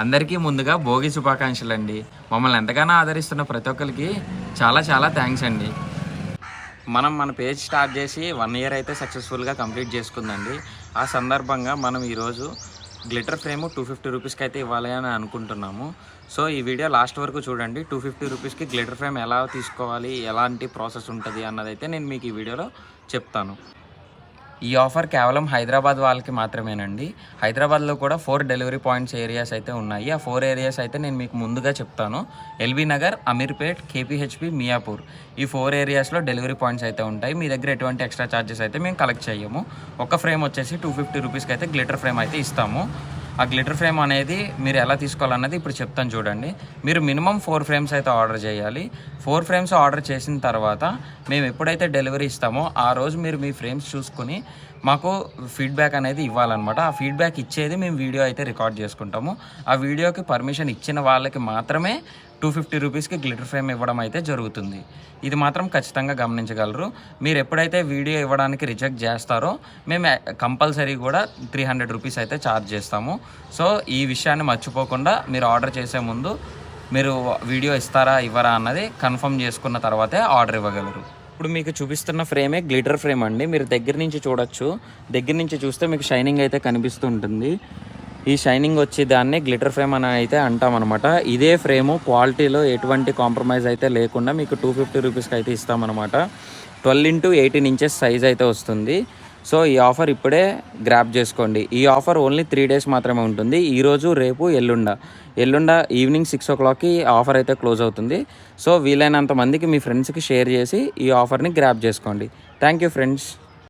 అందరికీ ముందుగా భోగి శుభాకాంక్షలు అండి. మమ్మల్ని ఎంతగానో ఆదరిస్తున్న ప్రతి ఒక్కరికి చాలా చాలా థ్యాంక్స్ అండి. మన పేజ్ స్టార్ట్ చేసి 1 ఇయర్ అయితే సక్సెస్ఫుల్గా కంప్లీట్ చేసుకుందండి. ఆ సందర్భంగా మనం ఈరోజు గ్లిటర్ ఫ్రేము 250 రూపీస్కి అయితే ఇవ్వాలి అని అనుకుంటున్నాము. సో ఈ వీడియో లాస్ట్ వరకు చూడండి. 250 రూపీస్కి గ్లిటర్ ఫ్రేమ్ ఎలా తీసుకోవాలి, ఎలాంటి ప్రాసెస్ ఉంటుంది అన్నదైతే నేను మీకు ఈ వీడియోలో చెప్తాను. ఈ ఆఫర్ కేవలం హైదరాబాద్ వాళ్ళకి మాత్రమేనండి. హైదరాబాద్లో కూడా 4 డెలివరీ పాయింట్స్ ఏరియాస్ అయితే ఉన్నాయి. ఆ 4 ఏరియాస్ అయితే నేను మీకు ముందుగా చెప్తాను. ఎల్బీ నగర్, అమీర్పేట్, కేపీహెచ్పి, మియాపూర్ ఈ 4 ఏరియాస్లో డెలివరీ పాయింట్స్ అయితే ఉంటాయి. మీ దగ్గర ఎటువంటి ఎక్స్ట్రా ఛార్జెస్ అయితే మేము కలెక్ట్ చేయము. ఒక ఫ్రేమ్ వచ్చేసి 250 రూపీస్కి అయితే గ్లిటర్ ఫ్రేమ్ అయితే ఇస్తాము. ఆ గ్లిటర్ ఫ్రేమ్ అనేది మీరు ఎలా తీసుకోవాలన్నది ఇప్పుడు చెప్తాను చూడండి. మీరు మినిమం 4 ఫ్రేమ్స్ అయితే ఆర్డర్ చేయాలి. 4 ఫ్రేమ్స్ ఆర్డర్ చేసిన తర్వాత మేము ఎప్పుడైతే డెలివరీ ఇస్తామో ఆ రోజు మీరు మీ ఫ్రేమ్స్ చూసుకొని మాకు ఫీడ్బ్యాక్ అనేది ఇవ్వాలన్నమాట. ఆ ఫీడ్బ్యాక్ ఇచ్చేది మేము వీడియో అయితే రికార్డ్ చేసుకుంటాము. ఆ వీడియోకి పర్మిషన్ ఇచ్చిన వాళ్ళకి మాత్రమే 250 రూపీస్కి గ్లిటర్ ఫ్రేమ్ ఇవ్వడం అయితే జరుగుతుంది. ఇది మాత్రం ఖచ్చితంగా గమనించగలరు. మీరు ఎప్పుడైతే వీడియో ఇవ్వడానికి రిజెక్ట్ చేస్తారో మేము కంపల్సరీ కూడా 300 రూపీస్ అయితే ఛార్జ్ చేస్తాము. సో ఈ విషయాన్ని మర్చిపోకుండా మీరు ఆర్డర్ చేసే ముందు మీరు వీడియో ఇస్తారా ఇవ్వరా అన్నది కన్ఫర్మ్ చేసుకున్న తర్వాతే ఆర్డర్ ఇవ్వగలరు. ఇప్పుడు మీకు చూపిస్తున్న ఫ్రేమే గ్లిటర్ ఫ్రేమ్ అండి. మీరు దగ్గర నుంచి చూడొచ్చు. దగ్గర నుంచి చూస్తే మీకు షైనింగ్ అయితే కనిపిస్తుంటుంది. ఈ షైనింగ్ వచ్చి దాన్ని గ్లిటర్ ఫ్రేమ్ అని అయితే అంటామన్నమాట. ఇదే ఫ్రేము క్వాలిటీలో ఎటువంటి కాంప్రమైజ్ అయితే లేకుండా మీకు 250 రూపీస్కి అయితే ఇస్తామన్నమాట. 12x18 ఇంచెస్ సైజ్ అయితే వస్తుంది. సో ఈ ఆఫర్ ఇప్పుడే గ్రాప్ చేసుకోండి. ఈ ఆఫర్ ఓన్లీ 3 డేస్ మాత్రమే ఉంటుంది. ఈరోజు, రేపు, ఎల్లుండ ఈవినింగ్ 6 o'clockకి ఆఫర్ అయితే క్లోజ్ అవుతుంది. సో వీలైనంత మందికి మీ ఫ్రెండ్స్కి షేర్ చేసి ఈ ఆఫర్ని గ్రాప్ చేసుకోండి. Thank you friends.